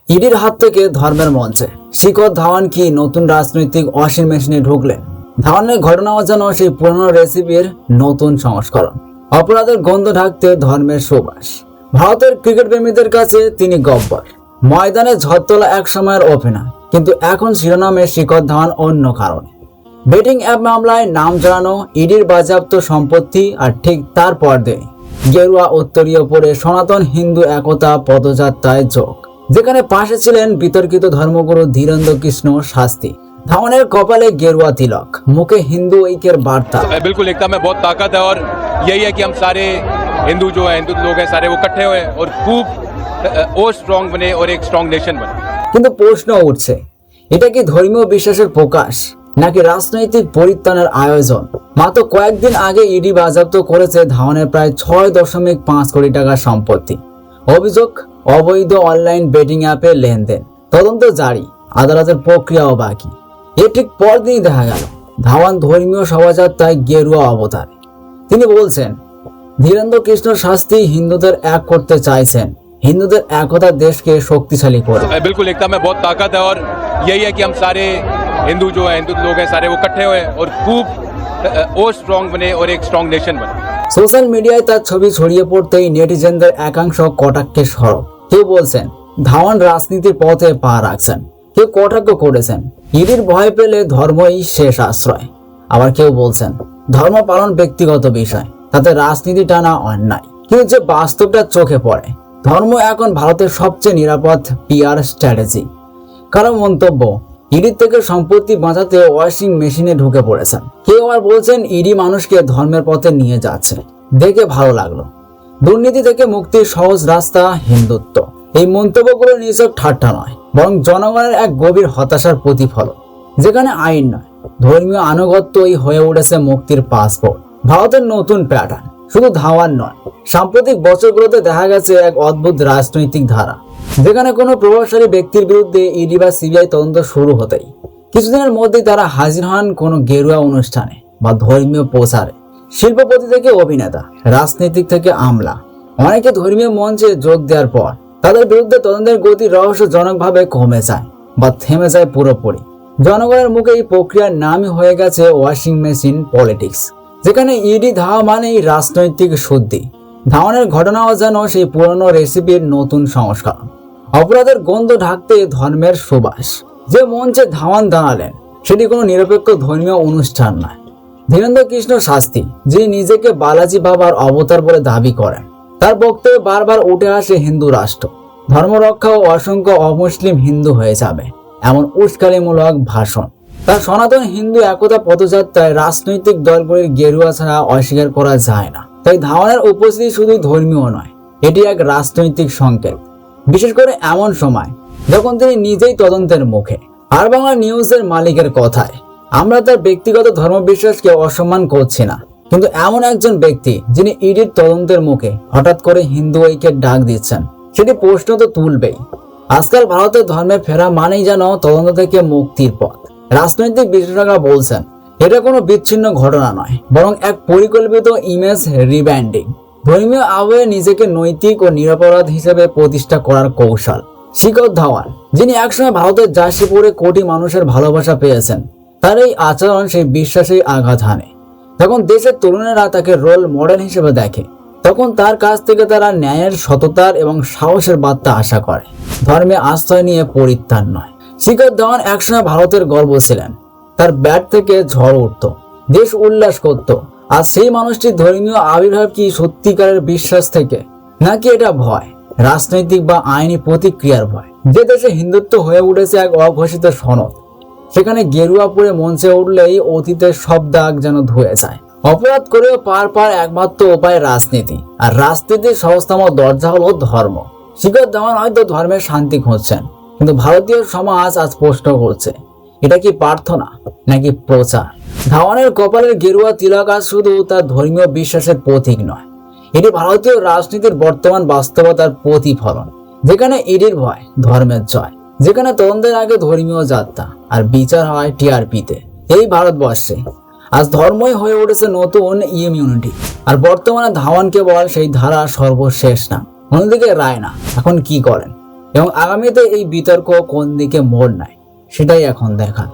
ইডির হাত থেকে ধর্মের মঞ্চে শিখর ধাওয়ান কি নতুন রাজনৈতিক ওয়াশিং মেশিনে ঢুকলেন? ধাওয়ানের ঘটনা অজানো সেই পুরনো রেসিপির নতুন সংস্করণ। অপরাধের গন্ধ ঢাকতে ধর্মের সুবাস। ভারতের ক্রিকেট প্রেমীদের কাছে তিনি গব্বর, ময়দানে ঝড় তোলা এক সময়ের ওপেনার, কিন্তু এখন শিরোনামে শিখর ধাওয়ান অন্য কারণে। বেটিং অ্যাপ মামলায় নাম জড়ানো, ইডির বাজেয়াপ্ত সম্পত্তি, আর ঠিক তার পরদিন গেরুয়া উত্তরীয় পরে সনাতন হিন্দু একতা পদযাত্রায় যোগ, যেখানে পাশে ছিলেন বিতর্কিত ধর্মগুরু ধীরেন্দ্র কৃষ্ণ শাস্ত্রী। ধাওয়ানের কপালে গেরুয়া তিলক, মুখে হিন্দু ঐক্যের বার্তা। बिल्कुल एकता में बहुत ताकत है और यही है कि हम सारे हिंदू जो है हिंदू लोग हैं सारे वो इकट्ठे हुए और खूब और स्ट्रॉन्ग बने और एक स्ट्रॉन्ग नेशन बने। কিন্তু প্রশ্ন উঠছে, এটা কি ধর্মীয় বিশ্বাসের প্রকাশ নাকি রাজনৈতিক পরিত্রাণের আয়োজন? মাত্র কয়েকদিন আগে ইডি বাজেয়াপ্ত করেছে ধাওয়ানের প্রায় 6.5 কোটি টাকার সম্পত্তি। অভিযোগ, অবৈধ অনলাইন বেটিং অ্যাপে লেনদেন। তদন্ত জারি, আদালতের প্রক্রিয়াও বাকি। এর ঠিক পরদিনই দেখা গেল ধাওয়ান ধর্মীয় শোভাযাত্রায় গেরুয়া অবতারে। তিনি বলছেন, ধীরেন্দ্র কৃষ্ণ শাস্ত্রী হিন্দুদের এক করতে চাইছেন, হিন্দুদের একতা দেশকে শক্তিশালী করে। बिल्कुल एकता में बहुत ताकत है और यही है कि हम सारे हिंदू जो है हिंदू लोग हैं सारे वो इकट्ठे हुए और खूब और स्ट्रॉन्ग बने और एक स्ट्रॉन्ग नेशन बने। সোশ্যাল মিডিয়ায় তার ছবি ছড়িয়ে পড়তেই নেটিজেনদের একাংশ কটাক্ষে সরব। কেউ বলছেন ধাওয়ান রাজনীতির পথে পা রাখছেন, কেউ কটাক্ষ করেছেন ইডির ভয় পেলে ধর্মই শেষ আশ্রয়। আবার কেউ বলছেন ধর্ম পালন ব্যক্তিগত বিষয়, তাতে রাজনীতি টানা অন্যায়। কিন্তু যে বাস্তবটা চোখে পড়ে, ধর্ম এখন ভারতের সবচেয়ে নিরাপদ পিআর স্ট্র্যাটেজি। কারো মন্তব্য, ইডির থেকে সম্পত্তি বাঁচাতে ওয়াশিং মেশিনে ঢুকে পড়েছেন। কেউ আবার বলছেন ইডি মানুষকে ধর্মের পথে নিয়ে যাচ্ছে। দেখে ভালো লাগলো। দুর্নীতি থেকে মুক্তির সহজ রাস্তা হিন্দুত্ব। এই মন্তব্যগুলো নিছক ঠাট্টা নয়, বরং জনগণের এক গভীর হতাশার প্রতিফলন। যেখানে আইন নয়, ধর্মীয় আনুগত্যই হয়ে উঠেছে মুক্তির পাসপোর্ট। ভারতের নতুন প্যাটার্ন শুধু ধাওয়ান নয়, সাম্প্রতিক বছরগুলোতে দেখা গেছে এক অদ্ভুত রাজনৈতিক ধারা, যেখানে কোনো প্রভাবশালী ব্যক্তির বিরুদ্ধে ইডি বা সিবিআই তদন্ত শুরু হতেই কিছুদিনের মধ্যেই তারা হাজির হন কোনো গেরুয়া অনুষ্ঠানে বা ধর্মীয় প্রচারে। শিল্পপতি থেকে অভিনেতা, রাজনীতিক থেকে আমলা, অনেকে ধর্মীয় মঞ্চে যোগ দেওয়ার পর তাদের বিরুদ্ধে তদন্তের গতি রহস্যজনকভাবে কমে যায় বা থেমে যায় পুরোপুরি। জনগণের মুখে এই প্রক্রিয়ার নামই হয়ে গেছে ওয়াশিং মেশিন পলিটিক্স, যেখানে ইডি ধাওয়া মানেই রাজনৈতিক শুদ্ধি। ধাওয়ানের ঘটনাও যেন সেই পুরনো রেসিপির নতুন সংস্করণ। অপরাধের গন্ধ ঢাকতে ধর্মের সুবাস। যে মঞ্চে ধাওয়ান দাঁড়ালেন সেটি কোনো নিরপেক্ষ ধর্মীয় অনুষ্ঠান নয়। ধীরেন্দ্র কৃষ্ণ শাস্ত্রী, যিনি নিজেকে বালাজি বাবার অবতার বলে দাবি করেন, তার বক্তব্যে বারবার উঠে আসে হিন্দু রাষ্ট্র, ধর্মরক্ষা ও অসংখ্য অমুসলিম হিন্দু হয়ে যাবে এমন উস্কানিমূলক ভাষণ। তার সনাতন হিন্দু একতা পদযাত্রায় রাজনৈতিক দলগুলির গেরুয়া ছাড়া অস্বীকার করা যায় না। তাই ধাওয়ানের উপস্থিতি শুধু ধর্মীয় নয়, এটি এক রাজনৈতিক সংকেত, বিশেষ করে এমন সময় যখন তিনি নিজেই তদন্তের মুখে। আর বাংলা নিউজের মালিকের কথায়, আমরা তার ব্যক্তিগত ধর্মবিশ্বাসকে অসম্মান করছি না, কিন্তু এমন একজন ব্যক্তি যিনি ইডির তদন্তের মুখে হঠাৎ করে হিন্দু ঐক্যের ডাক দিচ্ছেন, সেটি প্রশ্ন তো তুলবেই। আজকাল ভারতের ধর্মে ফেরা মানেই যেন তদন্ত থেকে মুক্তির পথ। রাজনৈতিক বিশ্লেষকরা বলছেন এটা কোনো বিচ্ছিন্ন ঘটনা নয়, বরং এক পরিকল্পিত ইমেজ রিব্র্যান্ডিং, ধর্মীয় আবহে নিজেকে নৈতিক ও নিরপরাধ হিসেবে প্রতিষ্ঠা করার কৌশল। শিখর ধাওয়ান, যিনি একসময় ভারতের জার্সি পরে কোটি মানুষের ভালোবাসা পেয়েছেন, তার এই আচরণ সেই বিশ্বাসেই আঘাত হানে। যখন দেশের তরুণেরা তাকে রোল মডেল হিসেবে দেখে, তখন তার কাছ থেকে তারা ন্যায়ের, সততার এবং সাহসের বার্তা আশা করে, ধর্মে আশ্রয় নিয়ে পরিত্রাণ নয়। শিখর ধাওয়ান একসময় ভারতের গর্ব ছিলেন। তার ব্যাট থেকে ঝড় উঠত, দেশ উল্লাস করত। আর সেই মানুষটির ধর্মীয় আবির্ভাব কি সত্যিকারের বিশ্বাস থেকে, নাকি এটা ভয়, রাজনৈতিক বা আইনি প্রতিক্রিয়ার ভয়? যে দেশে হিন্দুত্ব হয়ে উঠেছে এক অঘোষিত সনদ, সেখানে গেরুয়া পরে মঞ্চে উঠলেই অতীতের সব দাগ যেন ধুয়ে যায়। অপরাধ করেও পার একমাত্র উপায় রাজনীতি, আর রাজনীতির সহজতম দরজা হলো ধর্ম। শিখর ধাওয়ান হয়তো ধর্মের শান্তি খুঁজছেন, কিন্তু ভারতীয় সমাজ আজ প্রশ্ন করছে, এটা কি প্রার্থনা নাকি প্রচার? ধাওয়ানের কপালের গেরুয়া তিলক আজ শুধু তার ধর্মীয় বিশ্বাসের প্রতীক নয়, এটি ভারতীয় রাজনীতির বর্তমান বাস্তবতার প্রতিফলন, যেখানে ইডির ভয় ধর্মের জয়, যেখানে তদন্তের আগে ধর্মীয় যাত্রা আর বিচার হয় টিআরপিতে। এই ভারতবর্ষে আজ ধর্মই হয়ে উঠেছে নতুন ইমিউনিটি, আর বর্তমানে ধাওয়ান কেবল সেই ধারা সর্বশেষ না। অন্যদিকে রায়না এখন কি করেন, এবং আগামীতে এই বিতর্ক কোন দিকে মোড় নেয় সেটাই এখন দেখা।